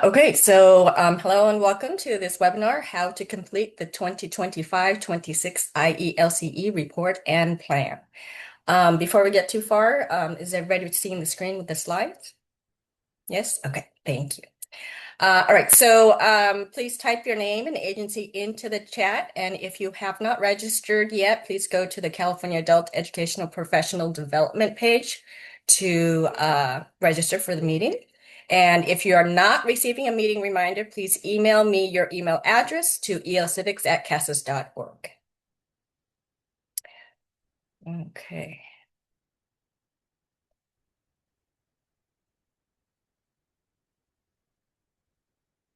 Okay, so hello and welcome to this webinar, How to Complete the 2025-26 IELCE Report and Plan. Before we get too far, is everybody seeing the screen with the slides? Yes? Okay, thank you. All right, so please type your name and agency into the chat, and if you have not registered yet, please go to the California Adult Educational Professional Development page to register for the meeting. And if you are not receiving a meeting reminder, please email me your email address to elcivics@casas.org. Okay.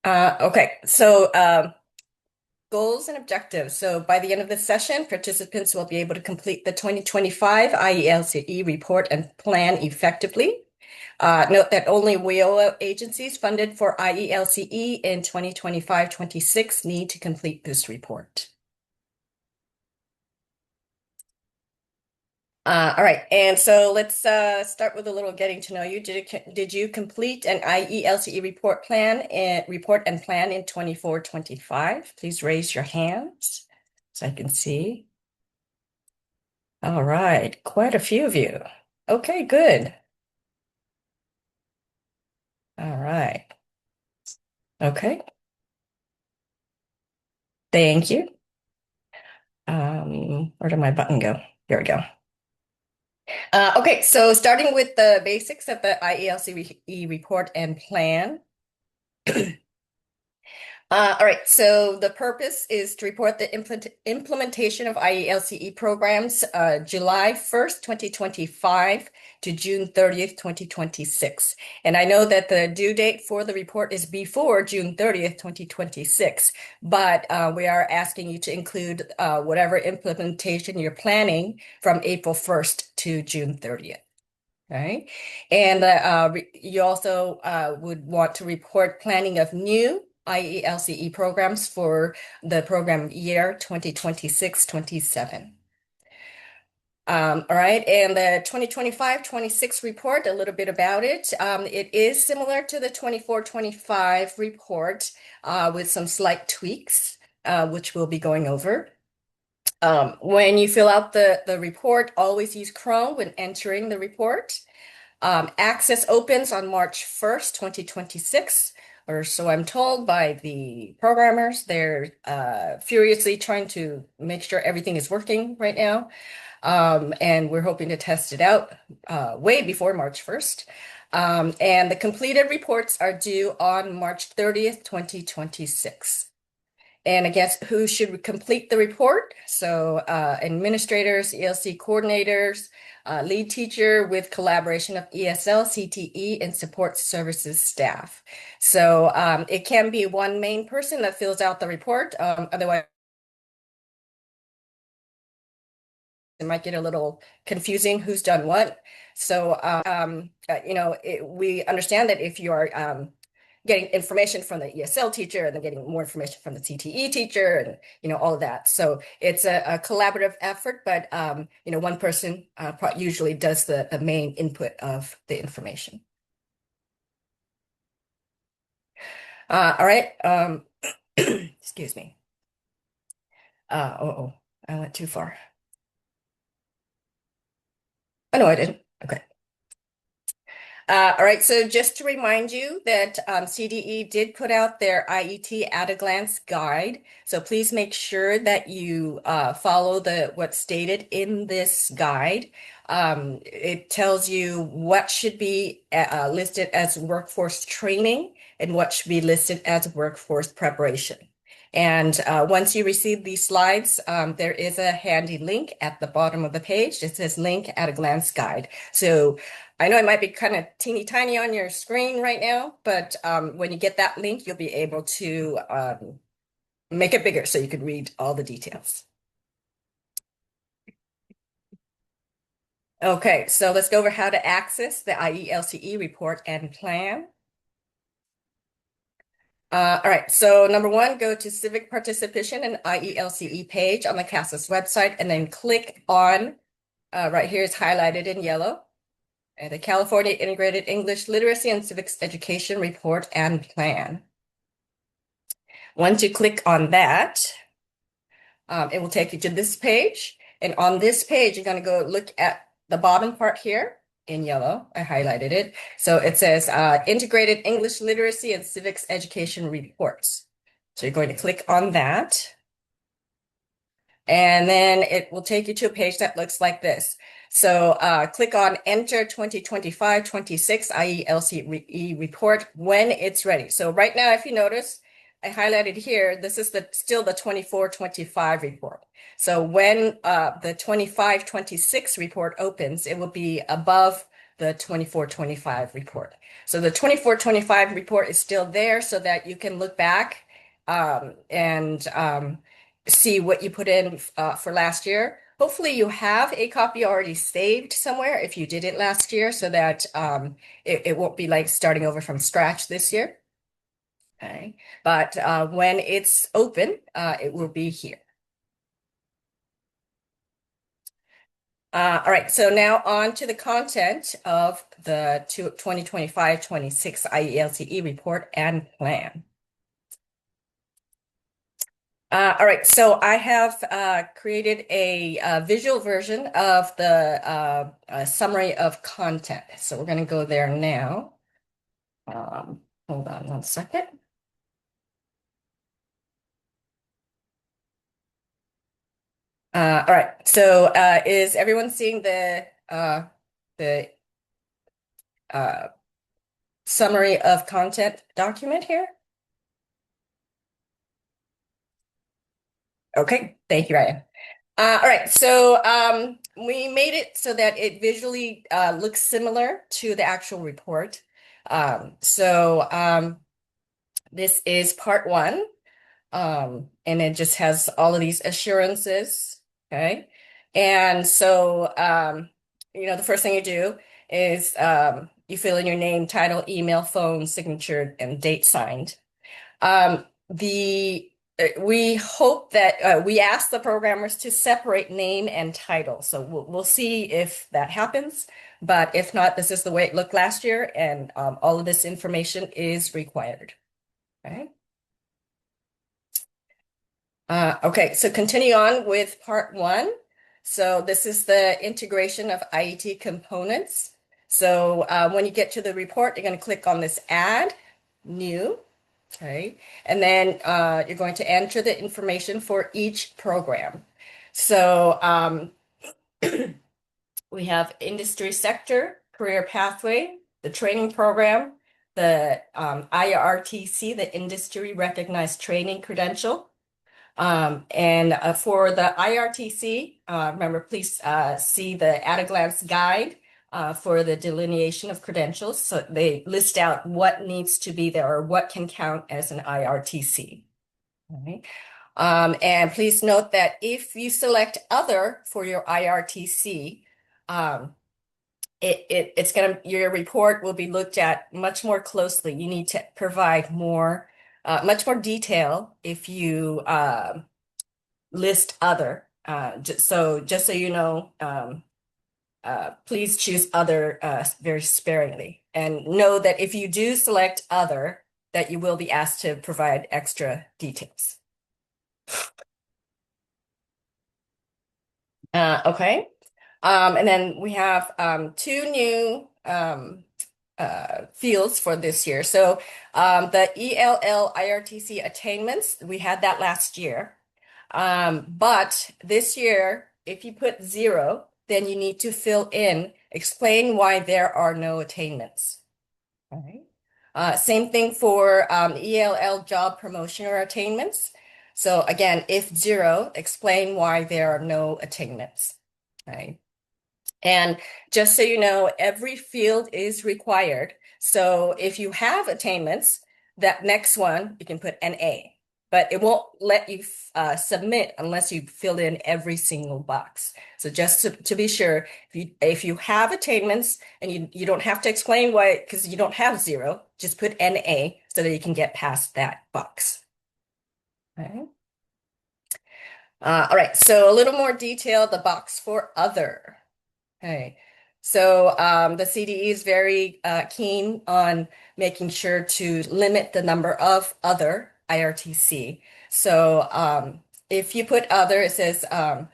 Okay, so goals and objectives. So by the end of this session, participants will be able to complete the 2025 IELCE report and plan effectively. Note that only WIOA agencies funded for IELCE in 2025-26 need to complete this report. All right, and so let's start with a little getting to know you. Did you complete an IELCE report and plan in 24-25? Please raise your hands so I can see. All right, quite a few of you. Okay, good. All right. Okay, thank you. Where did my button go? Here we go. Okay, so starting with the basics of the IELCE report and plan. All right, so the purpose is to report the implementation of IELCE programs July 1st, 2025 to June 30th, 2026. And I know that the due date for the report is before June 30th, 2026, but we are asking you to include whatever implementation you're planning from April 1st to June 30th. Right. And you also would want to report planning of new IELCE programs for the program year 2026-27. All right, and the 2025-26 report, a little bit about it. It is similar to the 24-25 report with some slight tweaks, which we'll be going over. When you fill out the report, always use Chrome when entering the report. Access opens on March 1st, 2026, or so I'm told by the programmers. They're furiously trying to make sure everything is working right now. And we're hoping to test it out way before March 1st. And the completed reports are due on March 30th, 2026. And I guess who should complete the report? So administrators, ELC coordinators, lead teacher with collaboration of ESL, CTE, and support services staff. So it can be one main person that fills out the report. Otherwise, it might get a little confusing who's done what. So, we understand that if you are getting information from the ESL teacher and then getting more information from the CTE teacher and, all of that. So it's a collaborative effort, but, one person usually does the main input of the information. All right. Excuse me. I went too far. Oh, no, I didn't. Okay. All right, so just to remind you that CDE did put out their IET at a glance guide. So please make sure that you follow what's stated in this guide. It tells you what should be listed as workforce training and what should be listed as workforce preparation. And once you receive these slides, there is a handy link at the bottom of the page. It says link at a glance guide. So I know it might be kind of teeny tiny on your screen right now, but when you get that link, you'll be able to make it bigger so you can read all the details. Okay, so let's go over how to access the IELCE report and plan. All right, so number one, go to Civic Participation and IELCE page on the CASAS website, and then click on, right here is highlighted in yellow. The California Integrated English Literacy and Civics Education Report and Plan. Once you click on that, it will take you to this page. And on this page, you're going to go look at the bottom part here in yellow. I highlighted it. So it says Integrated English Literacy and Civics Education Reports. So you're going to click on that. And then it will take you to a page that looks like this. So click on Enter 2025-26 IELCE report when it's ready. So right now, if you notice, I highlighted here, this is still the 24-25 report. So when the 25-26 report opens, it will be above the 24-25 report. So the 24-25 report is still there so that you can look back and see what you put in for last year. Hopefully you have a copy already saved somewhere if you did it last year so that it won't be like starting over from scratch this year. Okay, but when it's open, it will be here. All right, so now on to the content of the 2025-26 IELCE report and plan. All right, so I have created a visual version of the summary of content. So we're going to go there now. Hold on one second. All right, so is everyone seeing the summary of content document here? Okay, thank you, Ryan. All right, so we made it so that it visually looks similar to the actual report. This is part one, and it just has all of these assurances, okay? And so, the first thing you do is you fill in your name, title, email, phone, signature, and date signed. We hope that we ask the programmers to separate name and title. So we'll see if that happens. But if not, this is the way it looked last year, and all of this information is required. Okay. Okay, so continue on with part one. So this is the integration of IET components. So when you get to the report, you're going to click on this Add, New. Okay, and then you're going to enter the information for each program. So we have industry sector, career pathway, the training program, the IRTC, the industry recognized training credential. And for the IRTC, remember, please see the at-a-glance guide for the delineation of credentials. So they list out what needs to be there or what can count as an IRTC. Okay. And please note that if you select other for your IRTC, your report will be looked at much more closely. You need to provide much more detail if you list other. Just so you know, please choose other very sparingly. And know that if you do select other, that you will be asked to provide extra details. Okay. And then we have two new fields for this year. So the ELL IRTC attainments, we had that last year. But this year, if you put 0, then you need to fill in, explain why there are no attainments. All right. Same thing for ELL job promotion or attainments. So again, if 0, explain why there are no attainments. Right. And just so you know, every field is required. So if you have attainments, that next one, you can put an A, but it won't let you submit unless you fill in every single box. So just to be sure, if you have attainments and you don't have to explain why, because you don't have 0, just put an A so that you can get past that box. Okay. All right, so a little more detail, the box for other. Okay, So the CDE is very keen on making sure to limit the number of other IRTC. So if you put other, it says uh,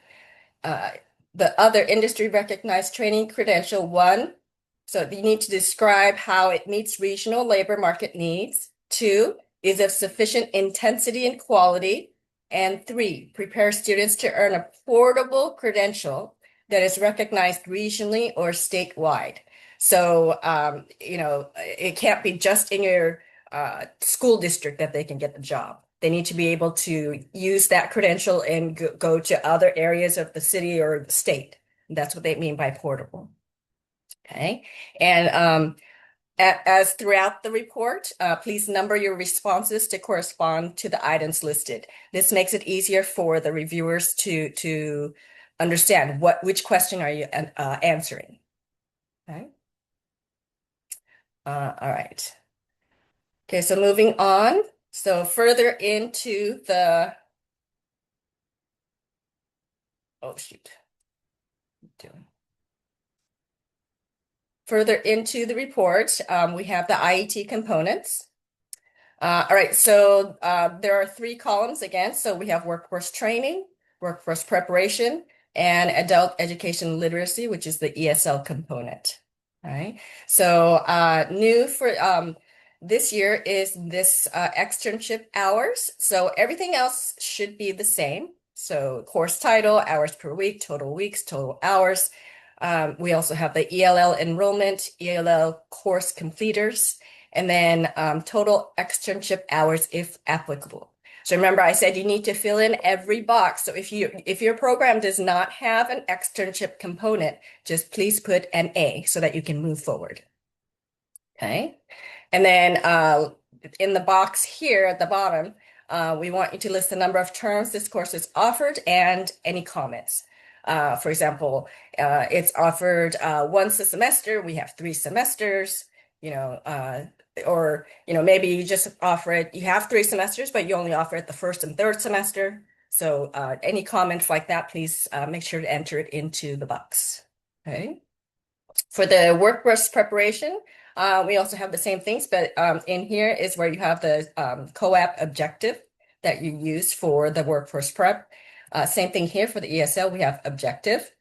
the other industry recognized training credential one. So you need to describe how it meets regional labor market needs. Two, is of sufficient intensity and quality. And three, prepare students to earn a portable credential that is recognized regionally or statewide. So, it can't be just in your school district that they can get the job. They need to be able to use that credential and go to other areas of the city or the state. That's what they mean by portable. Okay. And as throughout the report, please number your responses to correspond to the items listed. This makes it easier for the reviewers to understand which question are you answering. Okay. All right. Okay, so moving on. So further into the, oh shoot. Doing. Further into the report, we have the IET components. All right, so there are three columns again. So we have workforce training, workforce preparation, and adult education literacy, which is the ESL component. All right, so new for this year is this externship hours. So everything else should be the same. So course title, hours per week, total weeks, total hours. We also have the ELL enrollment, ELL course completers, and then total externship hours if applicable. So remember, I said you need to fill in every box. So if your program does not have an externship component, just please put an A so that you can move forward. Okay. And then in the box here at the bottom, we want you to list the number of terms this course is offered and any comments. For example, it's offered once a semester. We have 3 semesters, or maybe you just offer it. You have 3 semesters, but you only offer it the first and third semester. So any comments like that, please make sure to enter it into the box. Okay. For the workforce preparation, we also have the same things, but in here is where you have the COAP objective that you use for the workforce prep. Same thing here for the ESL, we have objective.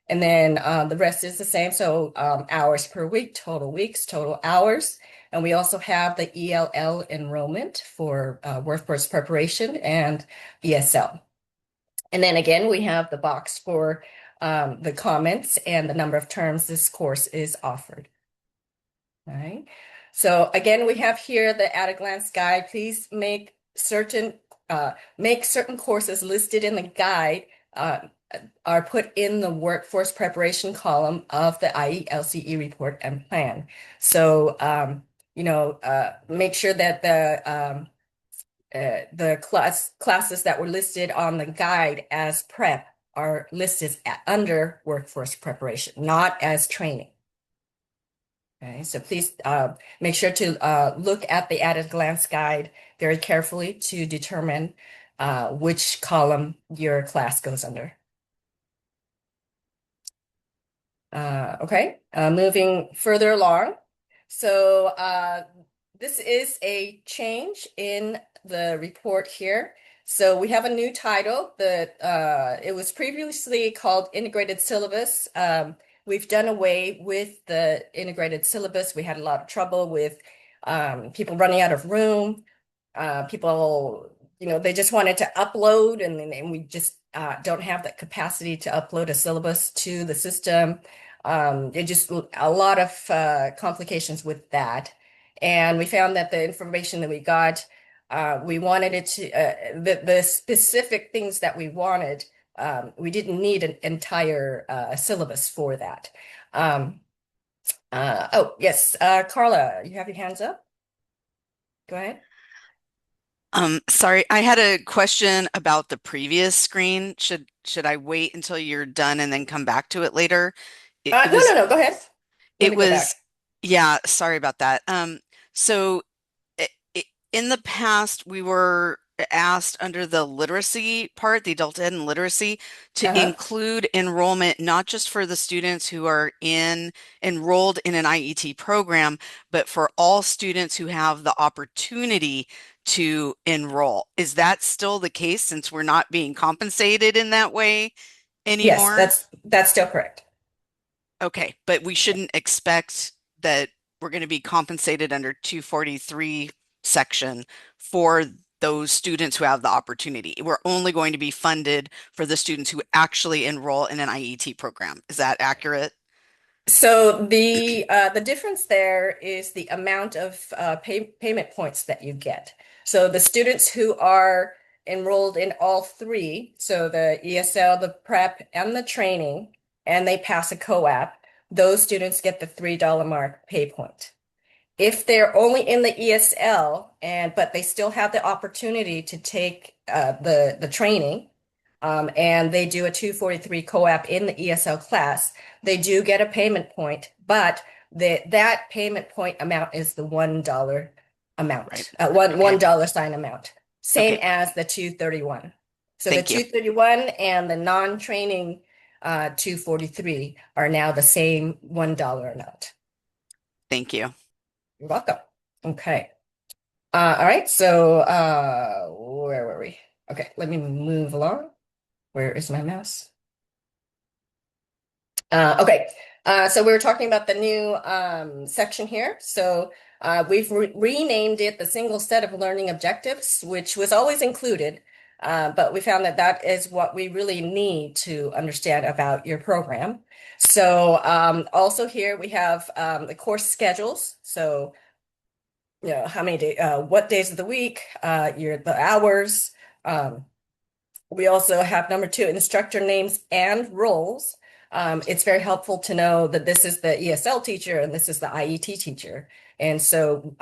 And then the rest is the same. So hours per week, total weeks, total hours. And we also have the ELL enrollment for workforce preparation and ESL. And then again, we have the box for the comments and the number of terms this course is offered. All right. So again, we have here the at a glance guide. Please make certain courses listed in the guide are put in the workforce preparation column of the IELCE report and plan. So make sure that the classes that were listed on the guide as prep are listed under workforce preparation, not as training. Okay, so please make sure to look at the at a glance guide very carefully to determine which column your class goes under. Okay, moving further along. So this is a change in the report here. So we have a new title that it was previously called Integrated Syllabus. We've done away with the integrated syllabus. We had a lot of trouble with people running out of room. People, they just wanted to upload, and we just don't have that capacity to upload a syllabus to the system. It just a lot of complications with that. And we found that the information that we got, we wanted it to, the specific things that we wanted, we didn't need an entire syllabus for that. Oh, yes, Carla, you have your hands up. Go ahead. Sorry, I had a question about the previous screen. Should I wait until you're done and then come back to it later? No, go ahead. Let It me go was, back. yeah, sorry about that. So in the past, we were asked under the literacy part, the adult ed and literacy, to Uh-huh. include enrollment not just for the students who are enrolled in an IET program, but for all students who have the opportunity to enroll. Is that still the case since we're not being compensated in that way Yes, anymore? that's still correct. Okay, but we shouldn't expect that we're going to be compensated under 243 section for those students who have the opportunity. We're only going to be funded for the students who actually enroll in an IET program. Is that accurate? So the difference there is the amount of payment points that you get. So the students who are enrolled in all three, so the ESL, the prep, and the training, and they pass a co-op, those students get the $3 mark pay point. If they're only in the ESL but they still have the opportunity to take the training, and they do a 243 co-op in the ESL class, they do get a payment point, but that payment point amount is the $1 Right. amount, one Okay. dollar sign amount, same Okay. as the 231. So the Thank you. 231 and the non-training 243 are now the same $1 amount. Thank you. You're welcome. Okay. All right. So, where were we? Okay, let me move along. Where is my mouse? Okay. So we were talking about the new section here. So we've renamed it the single set of learning objectives, which was always included, but we found that that is what we really need to understand about your program. So also here we have the course schedules. So how many days, what days of the week, the hours. Um, we also have number two, instructor names and roles. It's very helpful to know that this is the ESL teacher and this is the IET teacher. And so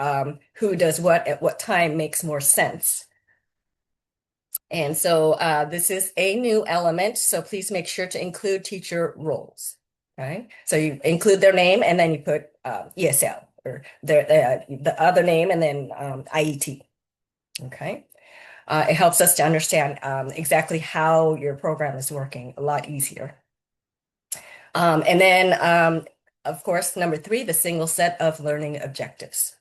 who does what at what time makes more sense. And so this is a new element, so please make sure to include teacher roles. Okay, so you include their name and then you put ESL or the other name and then IET. Okay, it helps us to understand exactly how your program is working a lot easier. And then, of course, number three, the single set of learning objectives.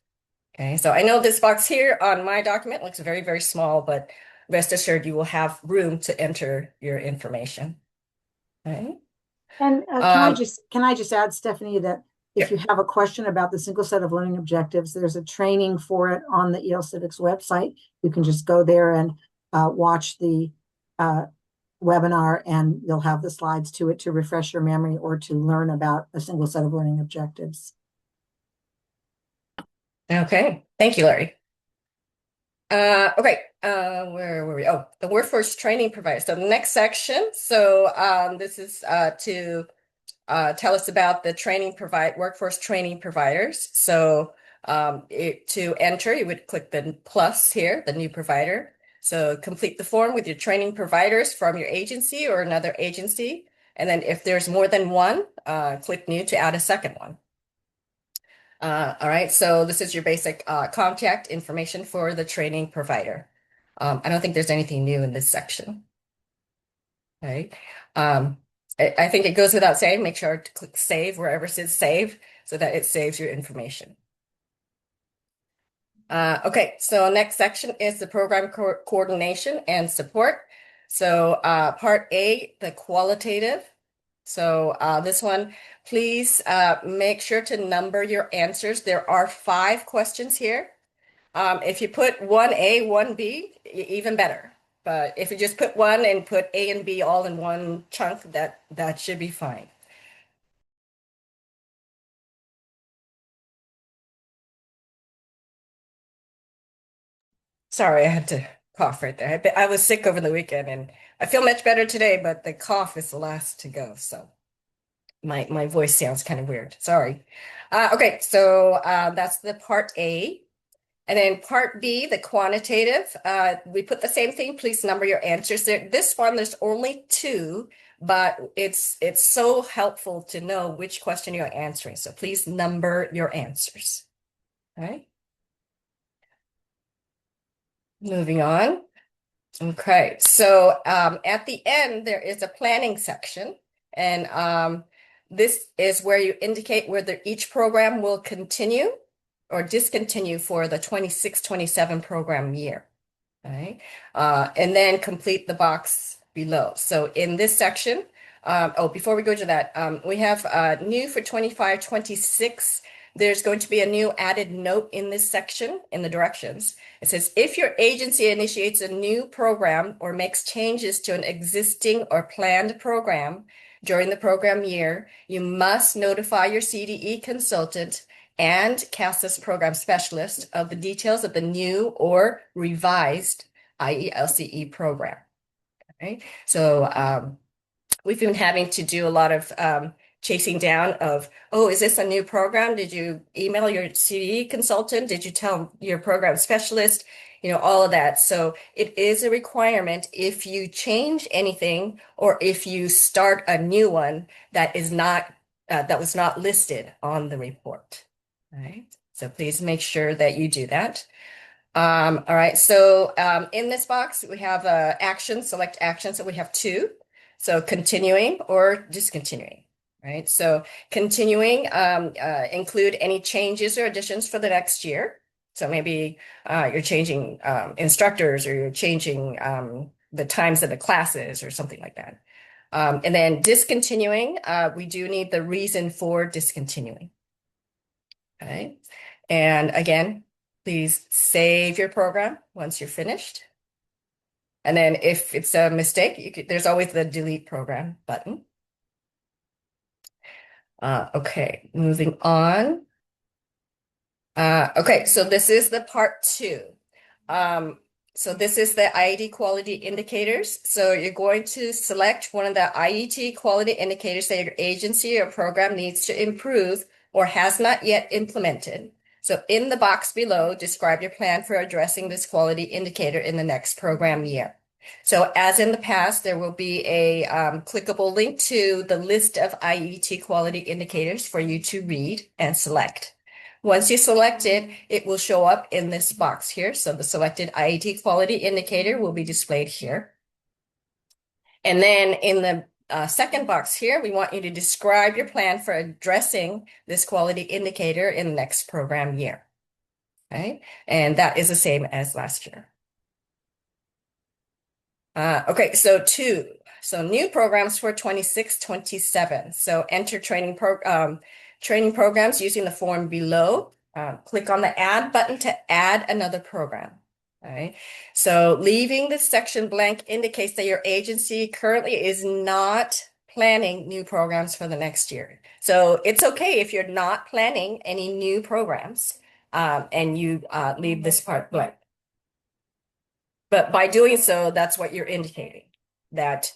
Okay, so I know this box here on my document looks very, very small, but rest assured you will have room to enter your information. Okay. And Um, can I just add, Stephanie, that if here. you have a question about the single set of learning objectives, there's a training for it on the EL Civics website. You can just go there and watch the webinar, and you'll have the slides to it to refresh your memory or to learn about a single set of learning objectives. Okay, thank you, Larry. Okay, where were we? Oh, the workforce training provider. So the next section. So this is to tell us about the workforce training providers. So to enter, you would click the plus here, the new provider. So complete the form with your training providers from your agency or another agency. And then if there's more than one, click new to add a second one. All right, so this is your basic contact information for the training provider. I don't think there's anything new in this section. Okay. Um, I think it goes without saying, make sure to click save wherever it says save so that it saves your information. Okay, so next section is the program coordination and support. So part A, the qualitative. So this one, please make sure to number your answers. There are 5 questions here. If you put 1A, 1B, even better. But if you just put one and put A and B all in one chunk, that should be fine. Sorry, I had to cough right there. I was sick over the weekend and I feel much better today, but the cough is the last to go. So my voice sounds kind of weird. Sorry. Okay, so that's the part A. And then part B, the quantitative, we put the same thing. Please number your answers. This one, there's only 2, but it's so helpful to know which question you're answering. So please number your answers. All right. Moving on. Okay, so at the end, there is a planning section, and this is where you indicate whether each program will continue or discontinue for the 26-27 program year. Okay, and then complete the box below. So in this section, before we go to that, we have new for 25-26. There's going to be a new added note in this section in the directions. It says, if your agency initiates a new program or makes changes to an existing or planned program during the program year, you must notify your CDE consultant and CASAS program specialist of the details of the new or revised IELCE program. Okay, so we've been having to do a lot of chasing down of, oh, is this a new program? Did you email your CDE consultant? Did you tell your program specialist? You know, all of that. So it is a requirement if you change anything or if you start a new one that is not that was not listed on the report. All right. So please make sure that you do that. All right. So in this box, we have actions, select actions. So we have two. So continuing or discontinuing, right? So continuing include any changes or additions for the next year. So maybe you're changing instructors or you're changing the times of the classes or something like that. And then discontinuing, we do need the reason for discontinuing. Okay. And again, please save your program once you're finished. And then if it's a mistake, there's always the delete program button. Okay, moving on. Okay, so this is the part two. So this is the IET quality indicators. So you're going to select one of the IET quality indicators that your agency or program needs to improve or has not yet implemented. So in the box below, describe your plan for addressing this quality indicator in the next program year. So as in the past, there will be a clickable link to the list of IET quality indicators for you to read and select. Once you select it, it will show up in this box here. So the selected IET quality indicator will be displayed here. And then in the second box here, we want you to describe your plan for addressing this quality indicator in the next program year. Okay, and that is the same as last year. Okay, so new programs for 26-27. So enter training programs using the form below. Click on the add button to add another program. All right. So leaving this section blank indicates that your agency currently is not planning new programs for the next year. So it's okay if you're not planning any new programs and you leave this part blank. But by doing so, that's what you're indicating, that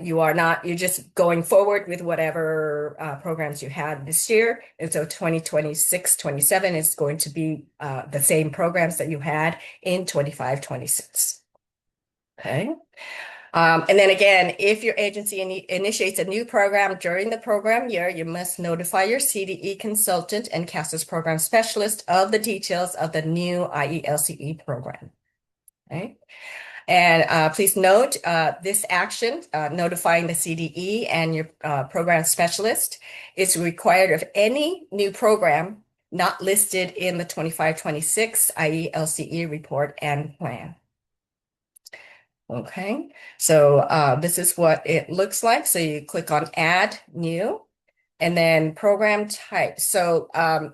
you're just going forward with whatever programs you had this year. And so 2026-27 is going to be the same programs that you had in 25-26. Okay. And then again, if your agency initiates a new program during the program year, you must notify your CDE consultant and CASAS program specialist of the details of the new IELCE program. Okay. And please note this action, notifying the CDE and your program specialist, is required of any new program not listed in the 25-26 IELCE report and plan. Okay, so this is what it looks like. So you click on Add New. And then program type. So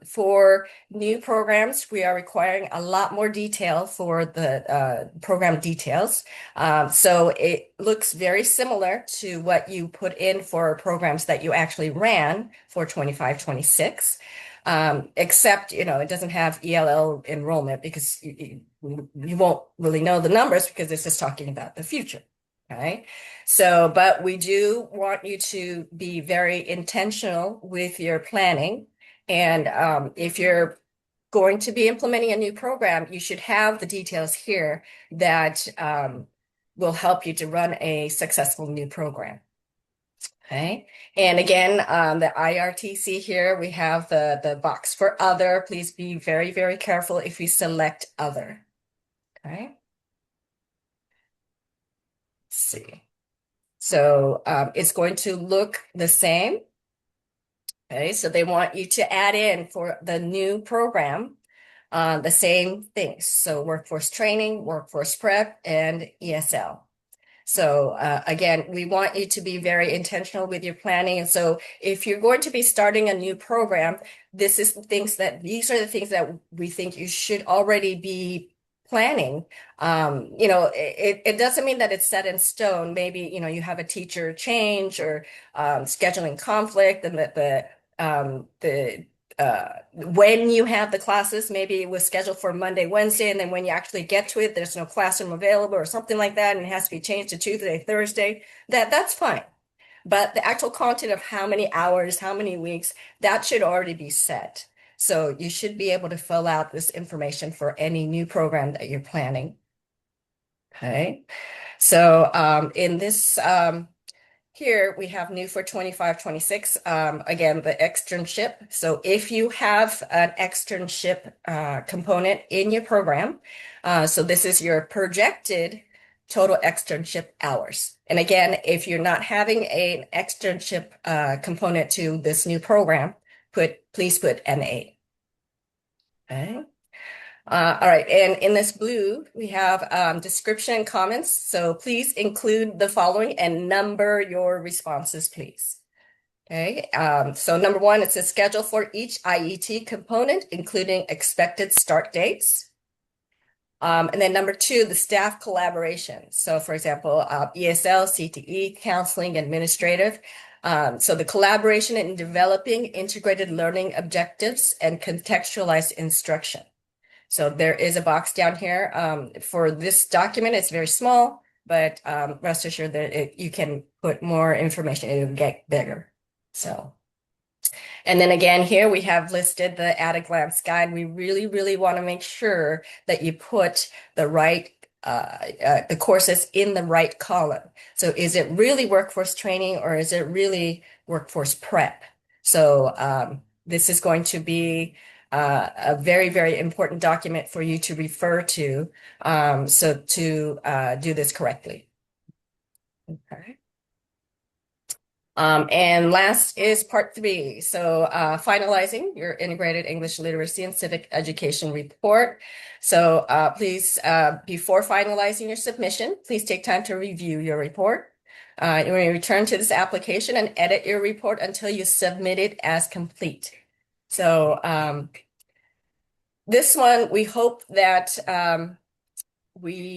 for new programs, we are requiring a lot more detail for the program details. So it looks very similar to what you put in for programs that you actually ran for 25-26. Except, it doesn't have ELL enrollment because you won't really know the numbers because this is talking about the future. Okay, so, but we do want you to be very intentional with your planning. And if you're going to be implementing a new program, you should have the details here that will help you to run a successful new program. Okay, and again, the IRTC here, we have the box for other. Please be very, very careful if you select other. Okay. see. So it's going to look the same. Okay, so they want you to add in for the new program the same things. So workforce training, workforce prep, and ESL. So again, we want you to be very intentional with your planning. And so if you're going to be starting a new program, these are the things that we think you should already be planning. It doesn't mean that it's set in stone. Maybe, you have a teacher change or scheduling conflict, and when you have the classes, maybe it was scheduled for Monday, Wednesday, and then when you actually get to it, there's no classroom available or something like that, and it has to be changed to Tuesday, Thursday. That's fine. But the actual content of how many hours, how many weeks, that should already be set. So you should be able to fill out this information for any new program that you're planning. Okay. So in this here we have new for 25-26. Again, the externship. So if you have an externship component in your program, so this is your projected total externship hours. And again, if you're not having an externship component to this new program, please put NA. Okay. All right, and in this blue, we have description and comments. So please include the following and number your responses, please. Okay, so number one, it's a schedule for each IET component, including expected start dates. And then number two, the staff collaboration. So for example, ESL, CTE, counseling, administrative. So the collaboration in developing integrated learning objectives and contextualized instruction. So there is a box down here for this document. It's very small, but rest assured that you can put more information. It will get bigger. So, and then again, here we have listed the at a glance guide. We really, really want to make sure that you put the right the courses in the right column. So is it really workforce training or is it really workforce prep? So this is going to be a very, very important document for you to refer to so to do this correctly. Okay. And last is part 3. So finalizing your integrated English literacy and civic education report. So please, before finalizing your submission, please take time to review your report. You may return to this application and edit your report until you submit it as complete. So this one, we hope that the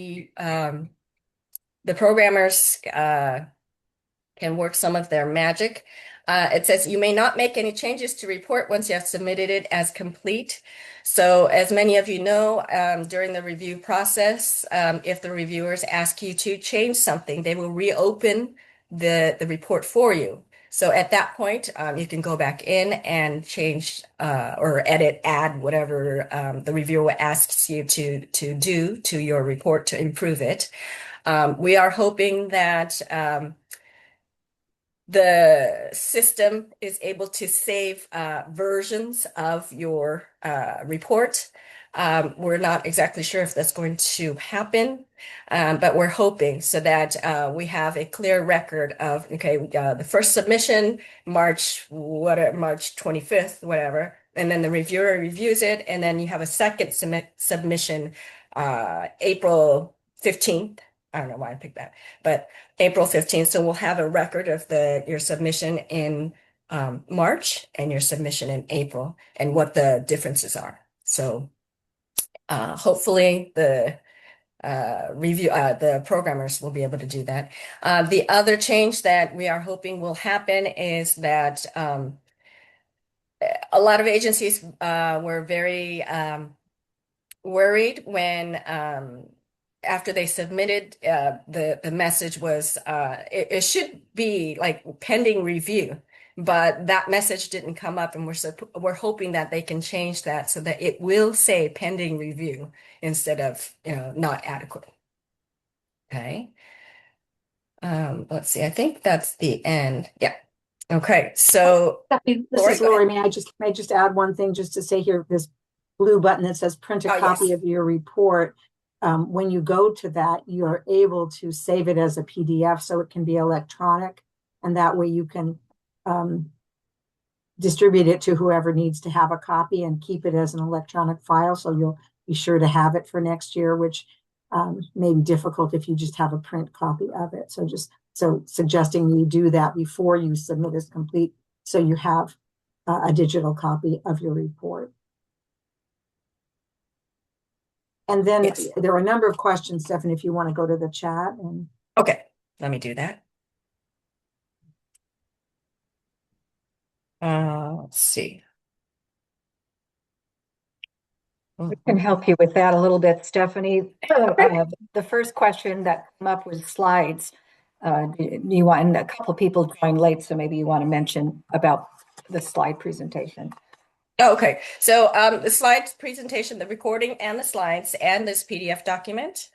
programmers can work some of their magic. It says you may not make any changes to report once you have submitted it as complete. So as many of you know, during the review process, if the reviewers ask you to change something, they will reopen the report for you. So at that point, you can go back in and change or edit, add whatever the reviewer asks you to do to your report to improve it. We are hoping that the system is able to save versions of your report. We're not exactly sure if that's going to happen, but we're hoping so that we have a clear record of, okay, the first submission, March 25th, whatever, and then the reviewer reviews it, and then you have a second submission April 15th. I don't know why I picked that, but April 15th. So we'll have a record of your submission in March and your submission in April and what the differences are. So hopefully the programmers will be able to do that. The other change that we are hoping will happen is that a lot of agencies were very worried when after they submitted, the message was it should be like pending review, but that message didn't come up, and we're hoping that they can change that so that it will say pending review instead of not adequate. Okay. Let's see. I think that's the end. Yeah. Okay. So This Lori, is Lori. May I just add one thing just to say here, this blue button that says print a copy yes. of your report. when you go to that, you're able to save it as a PDF so it can be electronic. And that way you can distribute it to whoever needs to have a copy and keep it as an electronic file. So you'll be sure to have it for next year, which may be difficult if you just have a print copy of it. So suggesting you do that before you submit as complete, so you have a digital copy of your report. And then Yes. there are a number of questions, Stephanie, if you want to go to the chat. And Okay, let me do that. Let's see. We can help you with that a little bit, Stephanie. The first question that came up was slides. Do you want, and a couple of people joined late, so maybe you want to mention about the slide presentation. Oh, okay, so the slides presentation, the recording and the slides and this PDF document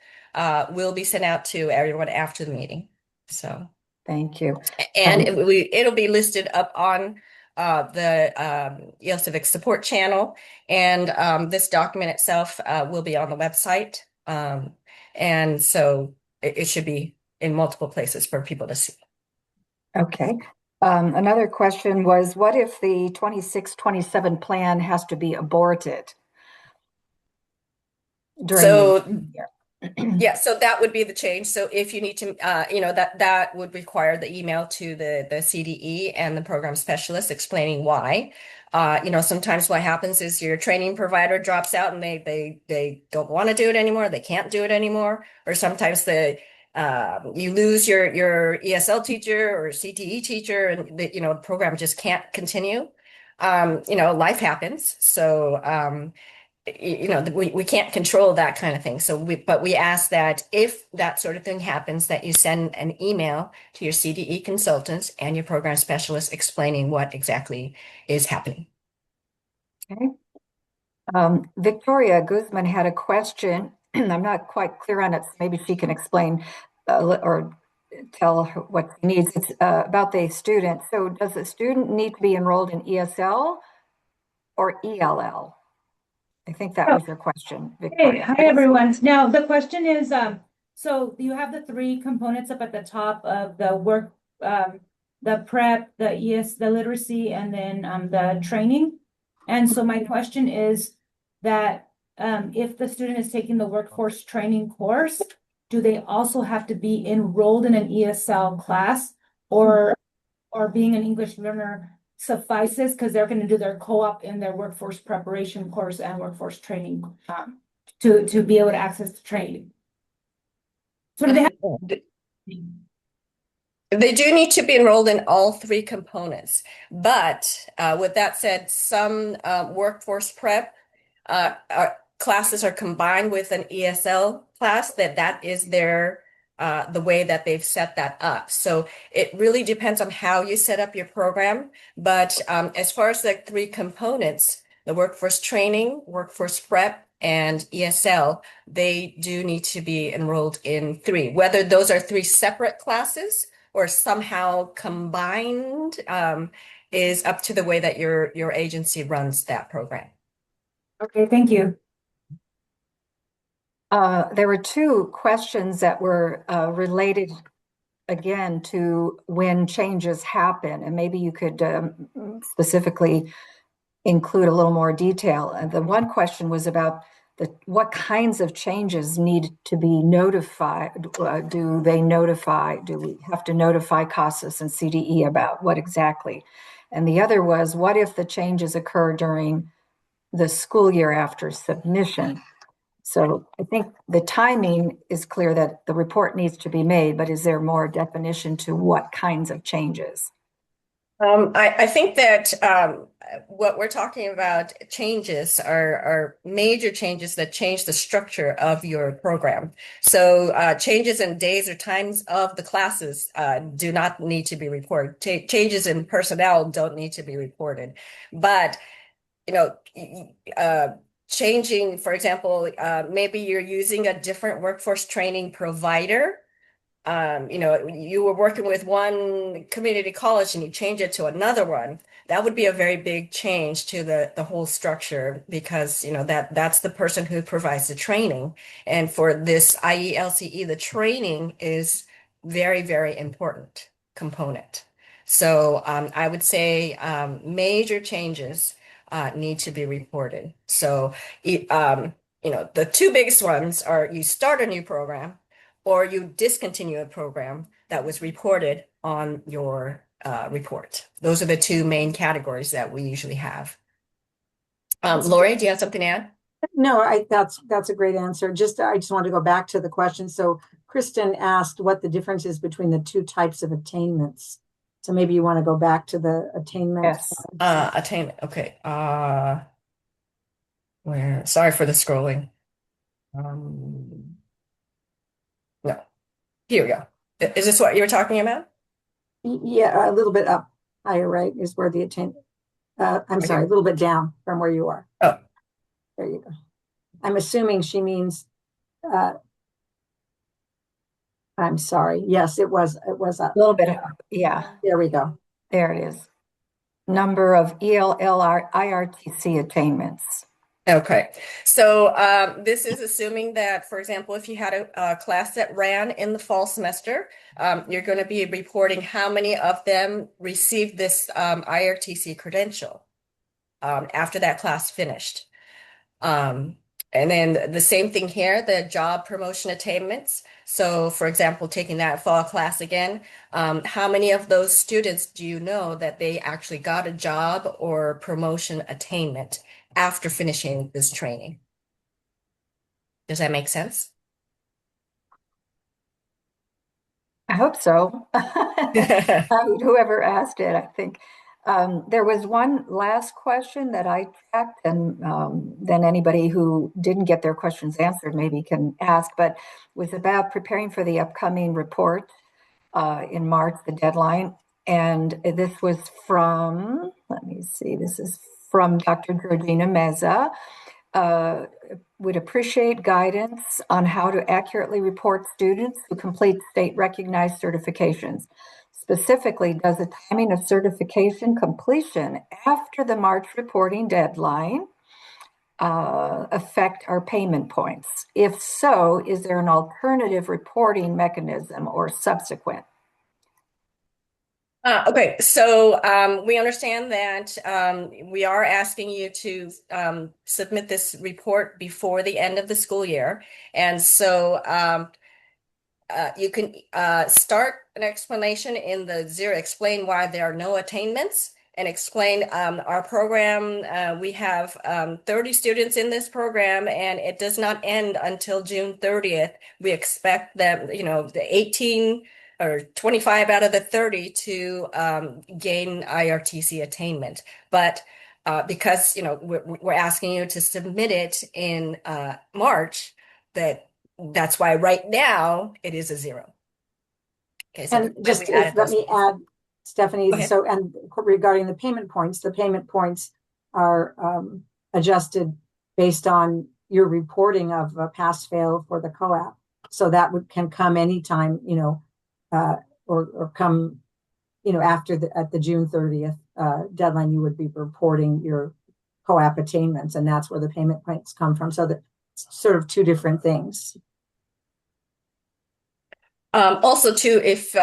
will be sent out to everyone after the meeting. So Thank you. and it'll be listed up on the EL Civics support channel, and this document itself will be on the website, and so it should be in multiple places for people to see. Okay. Another question was, what if the 26-27 plan has to be aborted during the year? Yeah, so that would be the change. So if you need to, that would require the email to the CDE and the program specialist explaining why. Sometimes what happens is your training provider drops out and they don't want to do it anymore. They can't do it anymore. Or sometimes you lose your ESL teacher or CTE teacher, and the program just can't continue. Life happens. So we can't control that kind of thing. But we ask that if that sort of thing happens, that you send an email to your CDE consultants and your program specialist explaining what exactly is happening. Okay. Victoria Guzman had a question. I'm not quite clear on it. So maybe she can explain or tell her what she needs. It's about the student. So does the student need to be enrolled in ESL or ELL? I think that was your question, Victoria. Hey, hi everyone. Now the question is, so you have the three components up at the top of the work, the prep, the literacy, and then the training. And so my question is that if the student is taking the workforce training course, do they also have to be enrolled in an ESL class, or being an English learner suffices because they're going to do their co-op in their workforce preparation course and workforce training to be able to access the training? So do they have They do need to be enrolled in all three components. But with that said, some workforce prep classes are combined with an ESL class, that is the way that they've set that up. So it really depends on how you set up your program. But as far as the three components, the workforce training, workforce prep, and ESL, they do need to be enrolled in three. Whether those are three separate classes or somehow combined is up to the way that your agency runs that program. Okay, thank you. There were two questions that were related again to when changes happen, and maybe you could specifically include a little more detail. And the one question was about what kinds of changes need to be notified. Do we have to notify CASAS and CDE about what exactly? And the other was, what if the changes occur during the school year after submission? So I think the timing is clear that the report needs to be made, but is there more definition to what kinds of changes? I think that what we're talking about changes are major changes that change the structure of your program. So changes in days or times of the classes do not need to be reported. Changes in personnel don't need to be reported. But changing, for example, maybe you're using a different workforce training provider. You were working with one community college and you change it to another one. that would be a very big change to the whole structure because, that's the person who provides the training. And for this IELCE, the training is very, very important component. So I would say major changes need to be reported. So, the two biggest ones are you start a new program or you discontinue a program that was reported on your report. Those are the two main categories that we usually have. Lori, do you have something to add? No, that's a great answer. I just want to go back to the question. So Kristen asked what the difference is between the two types of attainments. So maybe you want to go back to the attainment. Yes. Attainment. Okay. Sorry for the scrolling. No. Here we go. Is this what you were talking about? Yeah, a little bit up higher, right, is where the attainment. I'm sorry, a little bit down from where you are. Oh, There you go. I'm assuming she means, I'm sorry. Yes, it was A up. little bit, yeah, There we go. there it is. Number of ELLR IRTC attainments. okay. So this is assuming that, for example, if you had a class that ran in the fall semester, you're going to be reporting how many of them received this IRTC credential after that class finished. And then the same thing here, the job promotion attainments. So, for example, taking that fall class again, how many of those students do you know that they actually got a job or promotion attainment after finishing this training? Does that make sense? I hope so. Whoever asked it, I think. There was one last question that I checked, and then anybody who didn't get their questions answered maybe can ask, but was about preparing for the upcoming report in March, the deadline. And this was from, let me see, this is from Dr. Georgina Meza. Would appreciate guidance on how to accurately report students who complete state-recognized certifications. Specifically, does the timing of certification completion after the March reporting deadline affect our payment points? If so, is there an alternative reporting mechanism or subsequent? Okay, so we understand that we are asking you to submit this report before the end of the school year. And so you can start an explanation in the zero, explain why there are no attainments, and explain our program. We have 30 students in this program, and it does not end until June 30th. We expect them, the 18 or 25 out of the 30 to gain IRTC attainment. But because, we're asking you to submit it in March, that's why right now it is a zero. Okay, so And just let me add, Stephanie, so, and regarding the payment points are adjusted based on your reporting of a pass fail for the co-op. So that can come anytime, or come, after at the June 30th deadline, you would be reporting your co-op attainments, and that's where the payment points come from. So that's sort of two different things. Also, too, if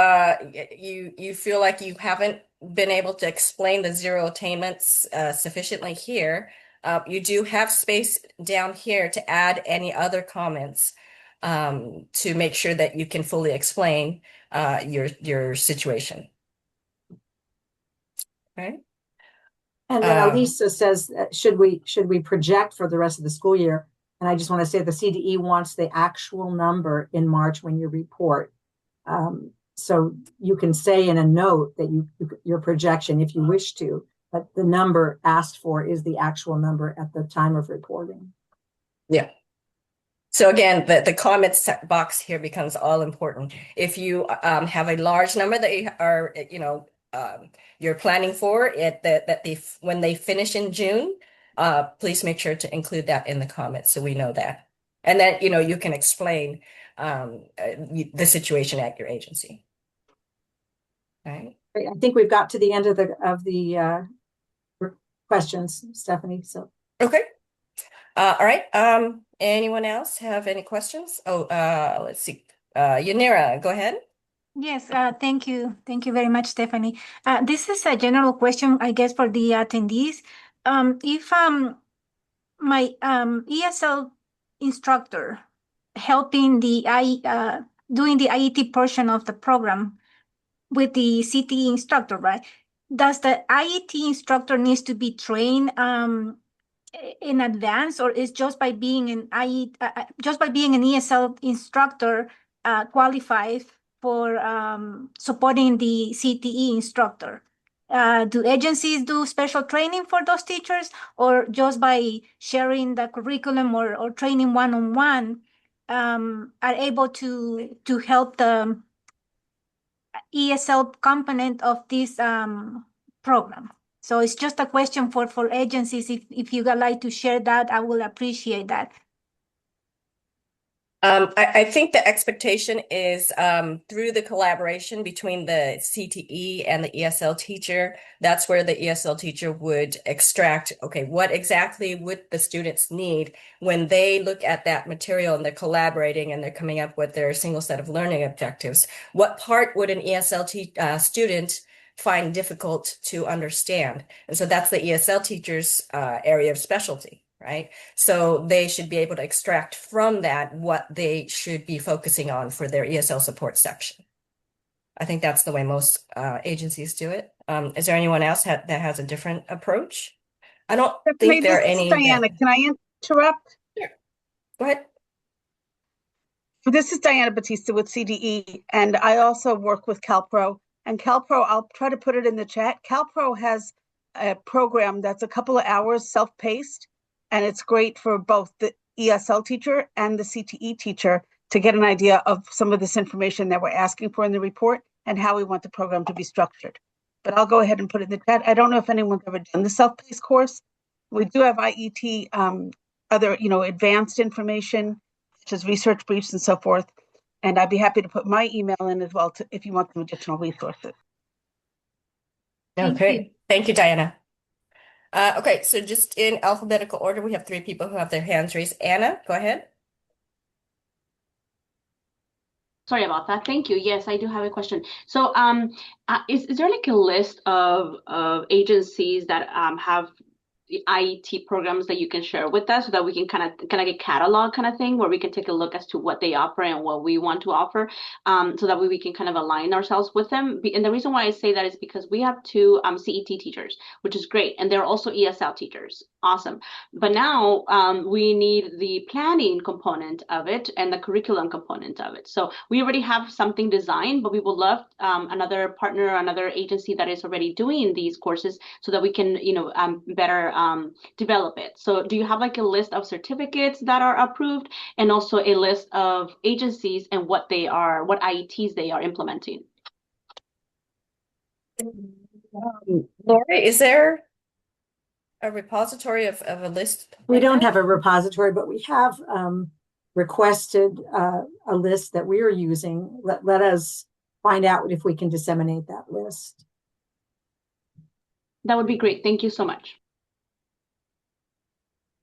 you feel like you haven't been able to explain the zero attainments sufficiently here, you do have space down here to add any other comments to make sure that you can fully explain your situation. Okay. And then Elisa says, should we project for the rest of the school year? And I just want to say the CDE wants the actual number in March when you report. So you can say in a note that your projection, if you wish to, but the number asked for is the actual number at the time of reporting. Yeah. So again, the comments box here becomes all important. If you have a large number that you are, you're planning for it, when they finish in June, please make sure to include that in the comments so we know that. And then, you can explain the situation at your agency. Right. I think we've got to the end of the questions, Stephanie. So Okay. All right. Anyone else have any questions? Oh, let's see. Yanira, go ahead. Yes, thank you. Thank you very much, Stephanie. This is a general question, I guess, for the attendees. If my ESL instructor helping doing the IET portion of the program with the CTE instructor, right? Does the IET instructor needs to be trained in advance, or is just by being just by being an ESL instructor qualifies for supporting the CTE instructor? Do agencies do special training for those teachers, or just by sharing the curriculum or training one-on-one are able to help the ESL component of this program? So it's just a question for agencies. If you would like to share that, I will appreciate that. I think the expectation is through the collaboration between the CTE and the ESL teacher, that's where the ESL teacher would extract, okay, what exactly would the students need when they look at that material and they're collaborating and they're coming up with their single set of learning objectives. What part would an ESL student find difficult to understand? And so that's the ESL teacher's area of specialty, right? So they should be able to extract from that what they should be focusing on for their ESL support section. I think that's the way most agencies do it. Is there anyone else that has a different approach? I don't think there are any. Diana, can I interrupt? Sure. Go ahead. This is Diana Batista with CDE, and I also work with CalPro. And CalPro, I'll try to put it in the chat. CalPro has a program that's a couple of hours self-paced, and it's great for both the ESL teacher and the CTE teacher to get an idea of some of this information that we're asking for in the report and how we want the program to be structured. But I'll go ahead and put it in the chat. I don't know if anyone's ever done the self-paced course. We do have IET, other, advanced information, such as research briefs and so forth. And I'd be happy to put my email in as well if you want some additional resources. Okay. Thank you, Diana. Okay, so just in alphabetical order, we have 3 people who have their hands raised. Anna, go ahead. Sorry about that. Thank you. Yes, I do have a question. So, is there like a list of agencies that have the IET programs that you can share with us so that we can kind of a catalog kind of thing where we can take a look as to what they offer and what we want to offer, so that way we can kind of align ourselves with them. And the reason why I say that is because we have 2 CET teachers, which is great, and they're also ESL teachers. Awesome. But now we need the planning component of it and the curriculum component of it. So we already have something designed, but we would love another partner, another agency that is already doing these courses so that we can, better develop it. So do you have like a list of certificates that are approved and also a list of agencies and what IETs they are implementing? Lori, is there a repository of a list? we like don't that? have a repository, but we have requested a list that we are using. Let us find out if we can disseminate that list. That would be great. Thank you so much.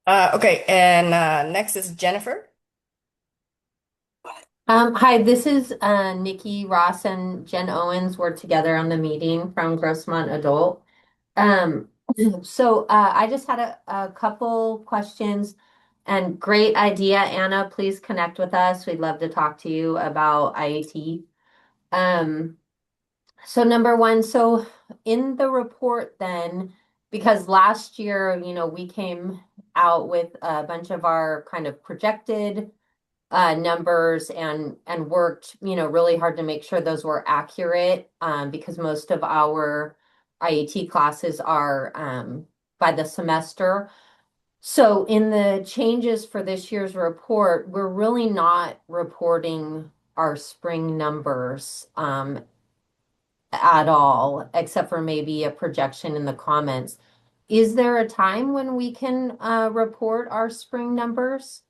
Okay, and next is Jennifer. Hi, this is Nikki Ross and Jen Owens. We're together on the meeting from Grossmont Adult. So I just had a couple questions, and great idea, Anna. Please connect with us. We'd love to talk to you about IAT. So number one, so in the report then, because last year, we came out with a bunch of our kind of projected numbers and worked, really hard to make sure those were accurate, because most of our IET classes are by the semester. So in the changes for this year's report, we're really not reporting our spring numbers at all, except for maybe a projection in the comments. Is there a time when we can report our spring numbers?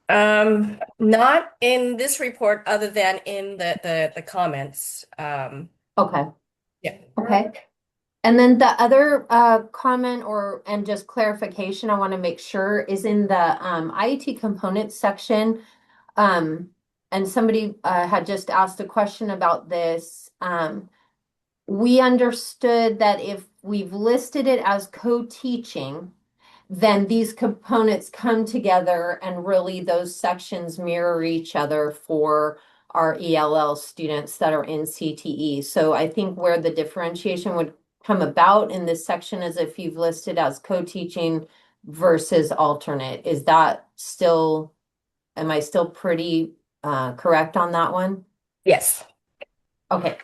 Not in this report, other than in the comments. Okay. Yeah. Okay. And then the other comment and just clarification I want to make sure is in the IET components section. And somebody had just asked a question about this. We understood that if we've listed it as co-teaching, then these components come together and really those sections mirror each other for our ELL students that are in CTE. So I think where the differentiation would come about in this section is if you've listed as co-teaching versus alternate. Is that still, am I still pretty correct on that one? Yes. Okay,